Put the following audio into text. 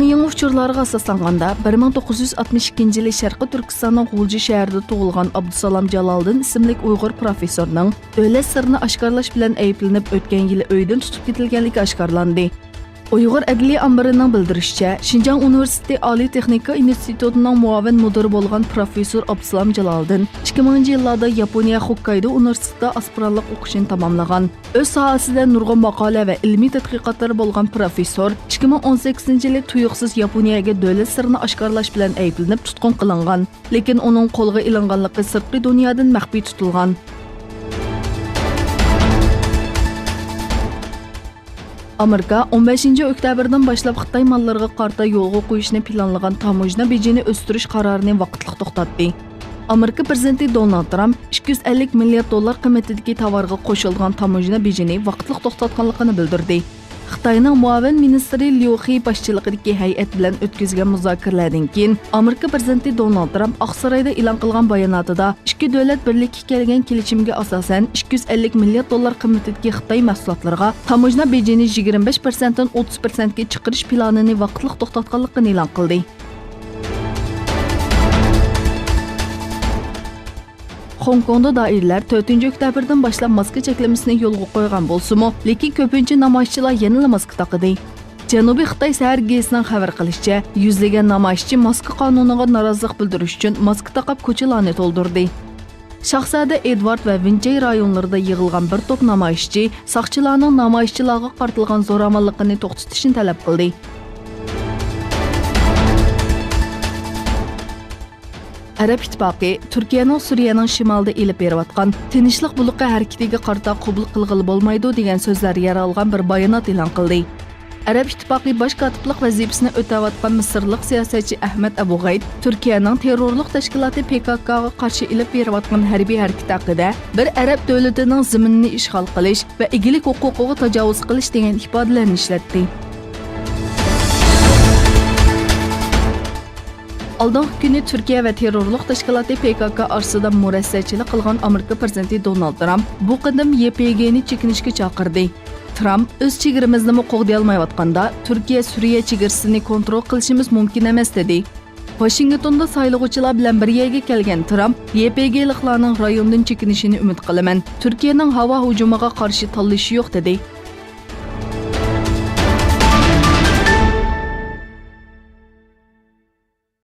Yangi uçurlarga asaslanganda 1962 yılı Şarkı Türkistan'ın Gulji şəhərində doğulğan Abdusalam Jalaldin isimli Uyghur professorning dövlət sirrini aşkarlash bilan ayıplanıb ötgan yili öydən tutub ketilganligi aşkarlandı. Uyghur Adliya Ambirining bildirishicha, Xinjiang Universiteti Oliy Texnika institutining muavin mudiri bo'lgan professor Abdusalam Jalaldin 2000-yillarda Yaponiya Hokkaido universitetida aspirantlik o'qishini tamomlagan. O'z sohasida nurg'un maqola va ilmiy tadqiqotlari bo'lgan professor 2018-yili tuyuqsiz Yaponiyaga davlat sirini oshkorlash bilan ayblanib tutqun qilingan, lekin uning qo'lga ilinganligi sirtqi dunyodan maxfiy tutilgan. Amerika 15 oktyabrdan boshlab Xitoy mallariga qarta yo'lga qo'yishni planlagan tamojna bejini o'stirish qarorini vaqtliq to'xtatdi. Amerika prezidenti Donald Trump 250 milliard dollar qiymatidagi tovarga qo'shilgan tamojna bejini vaqtliq to'xtatganligini bildirdi. Xitoyning muavin ministri Liu He boshchiligidagi hay'at bilan o'tkazilgan muzokaralardan keyin Amerika prezidenti Donald Trump Oqsaroyda e'lon qilgan bayonotida ikki davlat birlikka kelgan kelishimga asosan 250 milliard dollar qiymatidagi Xitoy mahsulotlariga tamojna bejini 25% dan 30% ga chiqarish planini vaqtliq to'xtatganligini e'lon qildi. Hong Kongda doirlar 4 oktyabrdan boshlab maska cheklamasini yo'lga qo'ygan bo'lsa-mu, lekin ko'pincha namoyishchilar yana maska taqidi. Janubiy Xitoy shahar gezitining xabar qilishicha, yuzlagan namoyishchi maska qonuniga norozilik bildirish uchun maska taqib ko'chalarni to'ldirdi. Shahzoda Edward va Vinchay rayonlarida yig'ilgan bir to'p namoyishchi soqchilarning namoyishchilarga qartilgan zo'ravonlikni to'xtatishni talab qildi. Arab İttifaqı Turkiyaning Suriyaning shimolida elib berayotgan tinchlik buluqi harakatiga qarta qabul qilg'ili bo'lmaydi degan so'zlar yer olgan bir bayonot e'lon qildi. Arab İttifaqı bosh kotiblik vazifasini o'tayotgan Misrlik siyosatchi Ahmed Abu Ghayd Turkiyaning terrorlik tashkiloti PKKga qarshi elib berayotgan harbiy harakat haqida bir arab davlatining zaminini ishg'ol qilish va egilik huquqiga tajovuz qilish degan ifodalarni ishlatdi. Aldığın günü Türkiye ve terörlük teşkilatı PKK arasında murassachilik qilgan Amerika prezidenti Donald Trump bu qadim YPG'ni chekinishga chaqirdi. Trump o'z chegaramizni qo'g'day olmayotganda Turkiya Suriya chegarasini kontrol qilishimiz mumkin emas dedi. Washingtonda saylovchilar bilan bir yerga kelgan Trump YPG'liklarning rayondan chekinishini umid qilaman. Turkiyaning havo hujumiga qarshi tanlashi yo'q dedi.